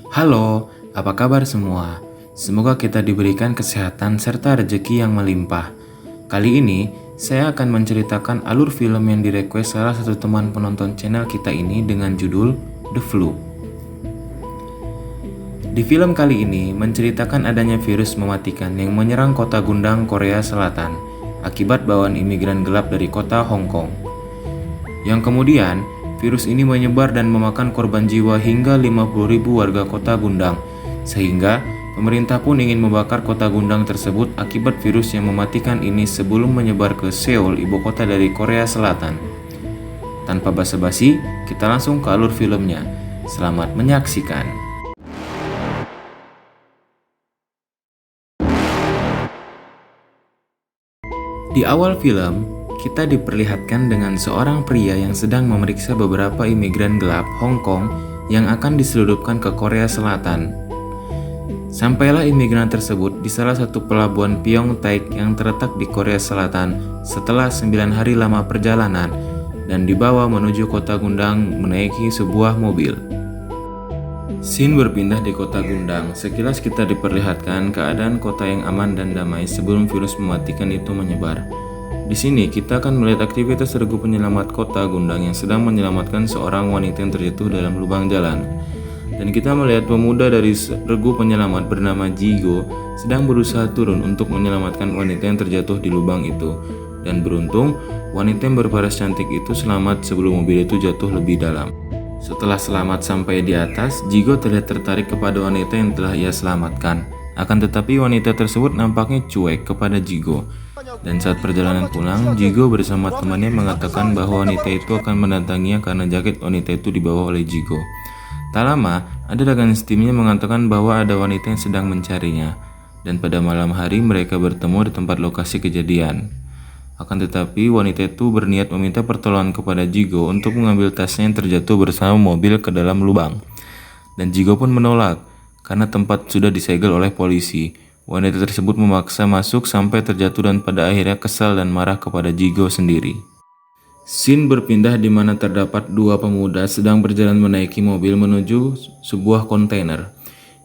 Halo, apa kabar semua? Semoga kita diberikan kesehatan serta rezeki yang melimpah. Kali ini, saya akan menceritakan alur film yang direquest salah satu teman penonton channel kita ini dengan judul The Flu. Di film kali ini menceritakan adanya virus mematikan yang menyerang kota Gundang, Korea Selatan akibat bawaan imigran gelap dari kota Hong Kong. Yang kemudian, virus ini menyebar dan memakan korban jiwa hingga 50.000 warga kota Gundang, sehingga pemerintah pun ingin membakar kota Gundang tersebut akibat virus yang mematikan ini sebelum menyebar ke Seoul, ibu kota dari Korea Selatan. Tanpa basa-basi, kita langsung ke alur filmnya. Selamat menyaksikan. Di awal film, kita diperlihatkan dengan seorang pria yang sedang memeriksa beberapa imigran gelap Hong Kong yang akan diselundupkan ke Korea Selatan. Sampailah imigran tersebut di salah satu pelabuhan Pyeongtaek yang terletak di Korea Selatan setelah 9 hari lama perjalanan dan dibawa menuju kota Gundang menaiki sebuah mobil. Scene berpindah di kota Gundang. Sekilas kita diperlihatkan keadaan kota yang aman dan damai sebelum virus mematikan itu menyebar. Di sini kita akan melihat aktivitas regu penyelamat kota Gundang yang sedang menyelamatkan seorang wanita yang terjatuh dalam lubang jalan. Dan kita melihat pemuda dari regu penyelamat bernama Jigo sedang berusaha turun untuk menyelamatkan wanita yang terjatuh di lubang itu. Dan beruntung, wanita yang berparas cantik itu selamat sebelum mobil itu jatuh lebih dalam. Setelah selamat sampai di atas, Jigo terlihat tertarik kepada wanita yang telah ia selamatkan. Akan tetapi wanita tersebut nampaknya cuek kepada Jigo. Dan saat perjalanan pulang, Jigo bersama temannya mengatakan bahwa wanita itu akan mendatanginya karena jaket wanita itu dibawa oleh Jigo. Tak lama, ada rekan setimnya mengatakan bahwa ada wanita yang sedang mencarinya. Dan pada malam hari mereka bertemu di tempat lokasi kejadian. Akan tetapi wanita itu berniat meminta pertolongan kepada Jigo untuk mengambil tasnya yang terjatuh bersama mobil ke dalam lubang. Dan Jigo pun menolak karena tempat sudah disegel oleh polisi. Wanita tersebut memaksa masuk sampai terjatuh dan pada akhirnya kesal dan marah kepada Jigo sendiri. Scene berpindah di mana terdapat dua pemuda sedang berjalan menaiki mobil menuju sebuah kontainer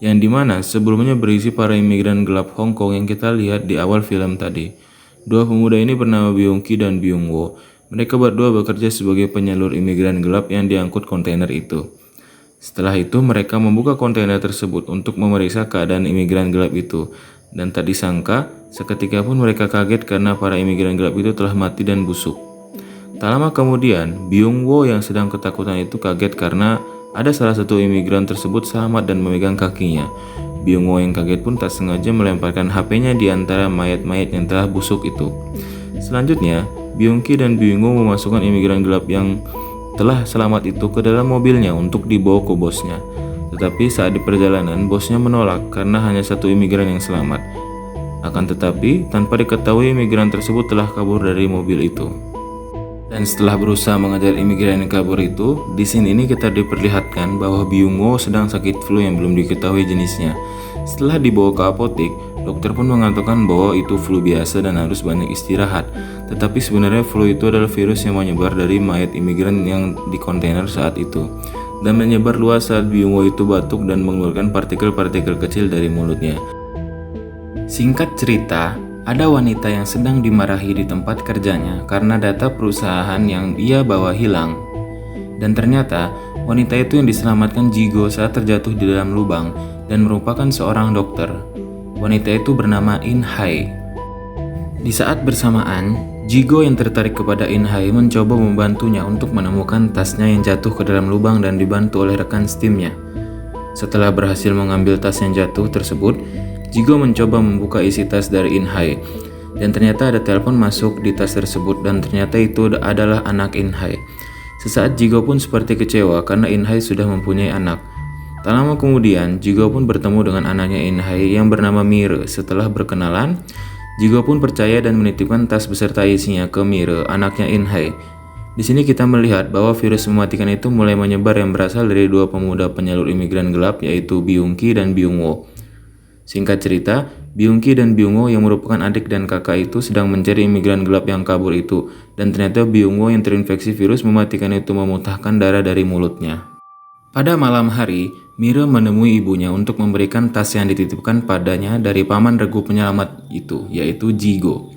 yang dimana sebelumnya berisi para imigran gelap Hong Kong yang kita lihat di awal film tadi. Dua pemuda ini bernama Byung-ki dan Byung-wo. Mereka berdua bekerja sebagai penyalur imigran gelap yang diangkut kontainer itu. Setelah itu mereka membuka kontainer tersebut untuk memeriksa keadaan imigran gelap itu. Dan tak disangka, seketika pun mereka kaget karena para imigran gelap itu telah mati dan busuk. Tak lama kemudian, Byung-wo yang sedang ketakutan itu kaget karena ada salah satu imigran tersebut selamat dan memegang kakinya. Byung-wo yang kaget pun tak sengaja melemparkan HP-nya di antara mayat-mayat yang telah busuk itu. Selanjutnya, Byung-ki dan Byung-wo memasukkan imigran gelap yang telah selamat itu ke dalam mobilnya untuk dibawa ke bosnya. Tetapi saat di perjalanan, bosnya menolak karena hanya satu imigran yang selamat. Akan tetapi, tanpa diketahui imigran tersebut telah kabur dari mobil itu. Dan setelah berusaha mengejar imigran yang kabur itu, di scene ini kita diperlihatkan bahwa Byung-wo sedang sakit flu yang belum diketahui jenisnya. Setelah dibawa ke apotek, dokter pun mengatakan bahwa itu flu biasa dan harus banyak istirahat. Tetapi sebenarnya flu itu adalah virus yang menyebar dari mayat imigran yang di kontainer saat itu. Dan menyebar luas saat Byung-wo itu batuk dan mengeluarkan partikel-partikel kecil dari mulutnya. Singkat cerita, ada wanita yang sedang dimarahi di tempat kerjanya karena data perusahaan yang ia bawa hilang. Dan ternyata, wanita itu yang diselamatkan Jigo saat terjatuh di dalam lubang dan merupakan seorang dokter. Wanita itu bernama In Hai. Di saat bersamaan, Jigo yang tertarik kepada In Hai mencoba membantunya untuk menemukan tasnya yang jatuh ke dalam lubang dan dibantu oleh rekan setimnya. Setelah berhasil mengambil tas yang jatuh tersebut, Jigo mencoba membuka isi tas dari In Hai. Dan ternyata ada telepon masuk di tas tersebut dan ternyata itu adalah anak In Hai. Sesaat Jigo pun seperti kecewa karena In Hai sudah mempunyai anak. Tak lama kemudian, Jigo pun bertemu dengan anaknya In Hai yang bernama Mire. Setelah berkenalan, Jigo pun percaya dan menitipkan tas beserta isinya ke Mire, anaknya In Hai. Di sini kita melihat bahwa virus mematikan itu mulai menyebar yang berasal dari dua pemuda penyalur imigran gelap yaitu Byung-ki dan Byung-wo. Singkat cerita, Byung-ki dan Byung-wo yang merupakan adik dan kakak itu sedang mencari imigran gelap yang kabur itu. Dan ternyata Byung-wo yang terinfeksi virus mematikan itu memuntahkan darah dari mulutnya. Pada malam hari, Mira menemui ibunya untuk memberikan tas yang dititipkan padanya dari paman regu penyelamat itu, yaitu Jigo.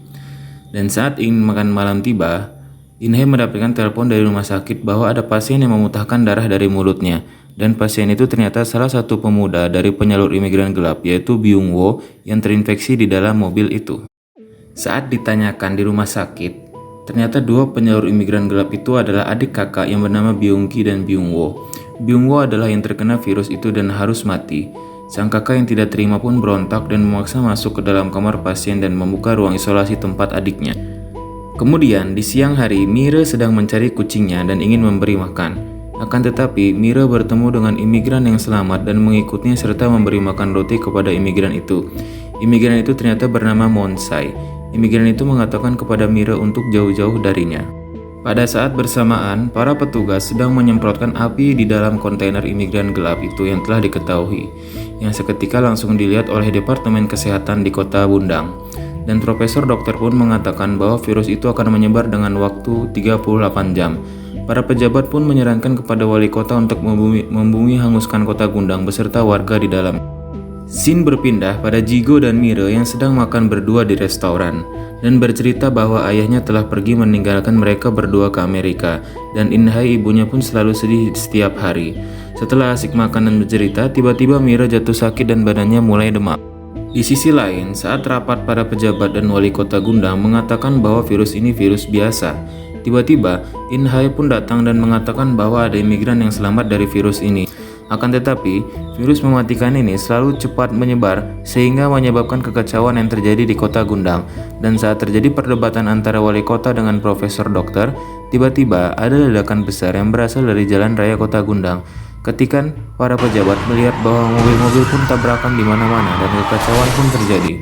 Dan saat ingin makan malam tiba, Inhai mendapatkan telepon dari rumah sakit bahwa ada pasien yang memuntahkan darah dari mulutnya. Dan pasien itu ternyata salah satu pemuda dari penyalur imigran gelap, yaitu Byung Wo, yang terinfeksi di dalam mobil itu. Saat ditanyakan di rumah sakit, ternyata dua penyalur imigran gelap itu adalah adik kakak yang bernama Byung Ki dan Byung Wo. Byung Wo adalah yang terkena virus itu dan harus mati. Sang kakak yang tidak terima pun berontak dan memaksa masuk ke dalam kamar pasien dan membuka ruang isolasi tempat adiknya. Kemudian di siang hari, Mira sedang mencari kucingnya dan ingin memberi makan. Akan tetapi, Mira bertemu dengan imigran yang selamat dan mengikutinya serta memberi makan roti kepada imigran itu. Imigran itu ternyata bernama Monsai. Imigran itu mengatakan kepada Mira untuk jauh-jauh darinya. Pada saat bersamaan, para petugas sedang menyemprotkan api di dalam kontainer imigran gelap itu yang telah diketahui, yang seketika langsung dilihat oleh Departemen Kesehatan di kota Bundang. Dan Profesor Dokter pun mengatakan bahwa virus itu akan menyebar dengan waktu 38 jam. Para pejabat pun menyarankan kepada wali kota untuk membumi hanguskan kota Gundang beserta warga di dalam. Scene berpindah pada Jigo dan Mira yang sedang makan berdua di restoran dan bercerita bahwa ayahnya telah pergi meninggalkan mereka berdua ke Amerika dan Inhai ibunya pun selalu sedih setiap hari. Setelah asik makan dan bercerita, tiba-tiba Mira jatuh sakit dan badannya mulai demam. Di sisi lain, saat rapat para pejabat dan wali kota Gundang mengatakan bahwa virus ini virus biasa, tiba-tiba Inhai pun datang dan mengatakan bahwa ada imigran yang selamat dari virus ini. Akan tetapi, virus mematikan ini selalu cepat menyebar sehingga menyebabkan kekacauan yang terjadi di kota Gundang. Dan saat terjadi perdebatan antara wali kota dengan Profesor Dokter, tiba-tiba ada ledakan besar yang berasal dari jalan raya kota Gundang. Ketika para pejabat melihat bahwa mobil-mobil pun tabrakan di mana-mana dan kekacauan pun terjadi.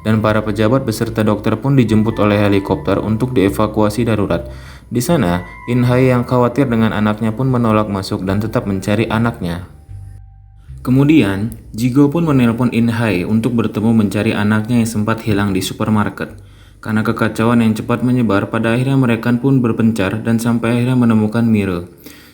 Dan para pejabat beserta dokter pun dijemput oleh helikopter untuk dievakuasi darurat. Di sana, Inhai yang khawatir dengan anaknya pun menolak masuk dan tetap mencari anaknya. Kemudian, Jigo pun menelpon Inhai untuk bertemu mencari anaknya yang sempat hilang di supermarket. Karena kekacauan yang cepat menyebar, pada akhirnya mereka pun berpencar dan sampai akhirnya menemukan Mira.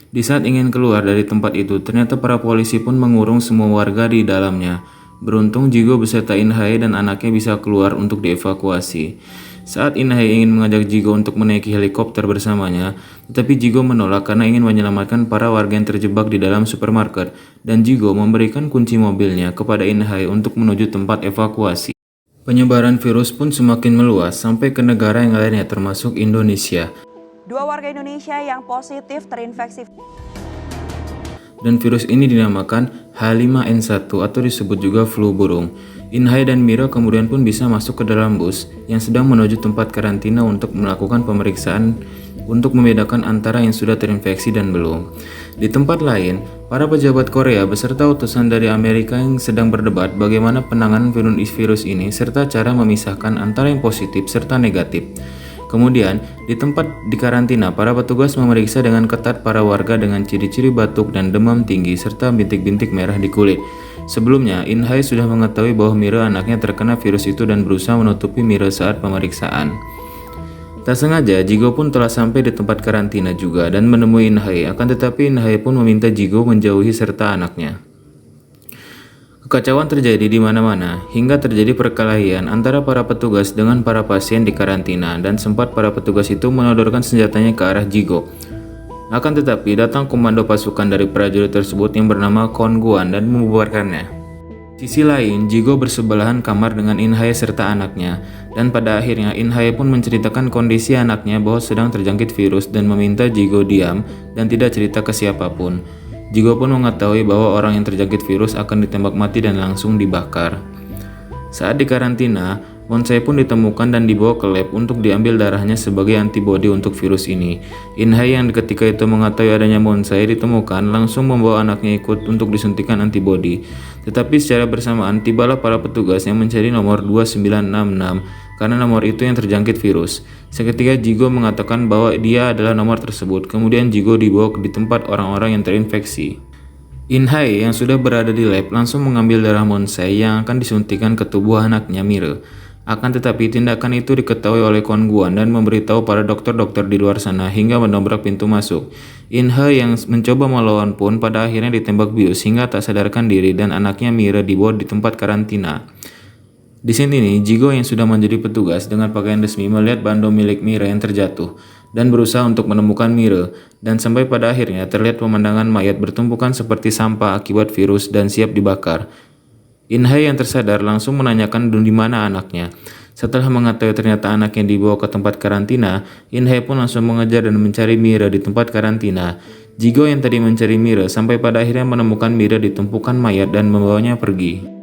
Di saat ingin keluar dari tempat itu, ternyata para polisi pun mengurung semua warga di dalamnya. Beruntung Jigo beserta Inhai dan anaknya bisa keluar untuk dievakuasi. Saat Inhai ingin mengajak Jigo untuk menaiki helikopter bersamanya, tetapi Jigo menolak karena ingin menyelamatkan para warga yang terjebak di dalam supermarket, dan Jigo memberikan kunci mobilnya kepada Inhai untuk menuju tempat evakuasi. Penyebaran virus pun semakin meluas sampai ke negara yang lainnya termasuk Indonesia. Dua warga Indonesia yang positif terinfeksi. Dan virus ini dinamakan H5N1 atau disebut juga flu burung. Inhai dan Mira kemudian pun bisa masuk ke dalam bus yang sedang menuju tempat karantina untuk melakukan pemeriksaan untuk membedakan antara yang sudah terinfeksi dan belum. Di tempat lain, para pejabat Korea beserta utusan dari Amerika yang sedang berdebat bagaimana penanganan virus ini serta cara memisahkan antara yang positif serta negatif. Kemudian, di tempat di karantina, para petugas memeriksa dengan ketat para warga dengan ciri-ciri batuk dan demam tinggi serta bintik-bintik merah di kulit. Sebelumnya, Inhai sudah mengetahui bahwa Mira anaknya terkena virus itu dan berusaha menutupi Mira saat pemeriksaan. Tak sengaja, Jigo pun telah sampai di tempat karantina juga dan menemui Inhai, akan tetapi Inhai pun meminta Jigo menjauhi serta anaknya. Kekacauan terjadi di mana-mana, hingga terjadi perkelahian antara para petugas dengan para pasien di karantina dan sempat para petugas itu menodorkan senjatanya ke arah Jigo. Akan tetapi datang komando pasukan dari prajurit tersebut yang bernama Kon Guan dan membubarkannya. Sisi lain, Jigo bersebelahan kamar dengan Inhai serta anaknya, dan pada akhirnya Inhai pun menceritakan kondisi anaknya bahwa sedang terjangkit virus dan meminta Jigo diam dan tidak cerita ke siapapun. Jigo pun mengetahui bahwa orang yang terjangkit virus akan ditembak mati dan langsung dibakar. Saat di karantina, Monsai pun ditemukan dan dibawa ke lab untuk diambil darahnya sebagai antibodi untuk virus ini. Inhai yang ketika itu mengetahui adanya Monsai ditemukan langsung membawa anaknya ikut untuk disuntikan antibodi. Tetapi secara bersamaan tibalah para petugas yang mencari nomor 2966 karena nomor itu yang terjangkit virus. Seketika Jigo mengatakan bahwa dia adalah nomor tersebut. Kemudian Jigo dibawa di tempat orang-orang yang terinfeksi. Inhai yang sudah berada di lab langsung mengambil darah Monsai yang akan disuntikan ke tubuh anaknya Mira. Akan tetapi tindakan itu diketahui oleh Kon Guan dan memberitahu para dokter-dokter di luar sana hingga mendobrak pintu masuk. In-hye yang mencoba melawan pun pada akhirnya ditembak bius hingga tak sadarkan diri dan anaknya Mira dibawa di tempat karantina. Di sini nih, Jigo yang sudah menjadi petugas dengan pakaian resmi melihat bando milik Mira yang terjatuh dan berusaha untuk menemukan Mira, dan sampai pada akhirnya terlihat pemandangan mayat bertumpukan seperti sampah akibat virus dan siap dibakar. In-hye yang tersadar langsung menanyakan di mana anaknya. Setelah mengetahui ternyata anaknya dibawa ke tempat karantina, In-hye pun langsung mengejar dan mencari Mira di tempat karantina. Jigo yang tadi mencari Mira sampai pada akhirnya menemukan Mira di tumpukan mayat dan membawanya pergi.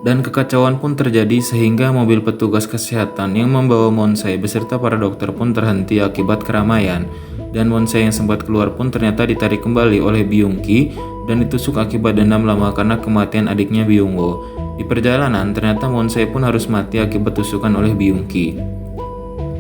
Dan kekacauan pun terjadi sehingga mobil petugas kesehatan yang membawa Monsai beserta para dokter pun terhenti akibat keramaian. Dan Monsai yang sempat keluar pun ternyata ditarik kembali oleh Byung-ki dan ditusuk akibat dendam lama karena kematian adiknya Byung-woo. Di perjalanan, ternyata Monsai pun harus mati akibat tusukan oleh Byung-ki.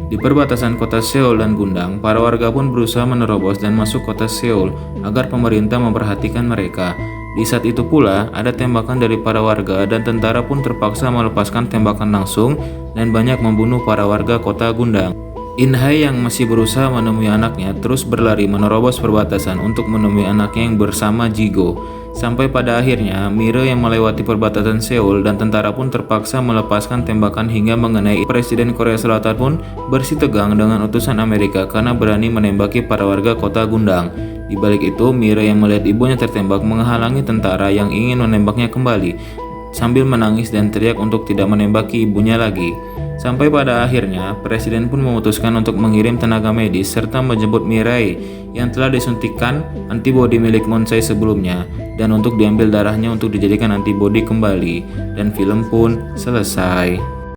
Di perbatasan kota Seoul dan Gundang, para warga pun berusaha menerobos dan masuk kota Seoul agar pemerintah memperhatikan mereka. Di saat itu pula, ada tembakan dari para warga dan tentara pun terpaksa melepaskan tembakan langsung dan banyak membunuh para warga kota Gundang. In-hye yang masih berusaha menemui anaknya terus berlari menerobos perbatasan untuk menemui anaknya yang bersama Jigo. Sampai pada akhirnya, Mira yang melewati perbatasan Seoul dan tentara pun terpaksa melepaskan tembakan hingga mengenai Presiden Korea Selatan pun bersih tegang dengan utusan Amerika karena berani menembaki para warga kota Gundang. Di balik itu, Mira yang melihat ibunya tertembak menghalangi tentara yang ingin menembaknya kembali sambil menangis dan teriak untuk tidak menembaki ibunya lagi. Sampai pada akhirnya, Presiden pun memutuskan untuk mengirim tenaga medis serta menjemput Mirai yang telah disuntikkan antibodi milik Monsai sebelumnya dan untuk diambil darahnya untuk dijadikan antibodi kembali. Dan film pun selesai.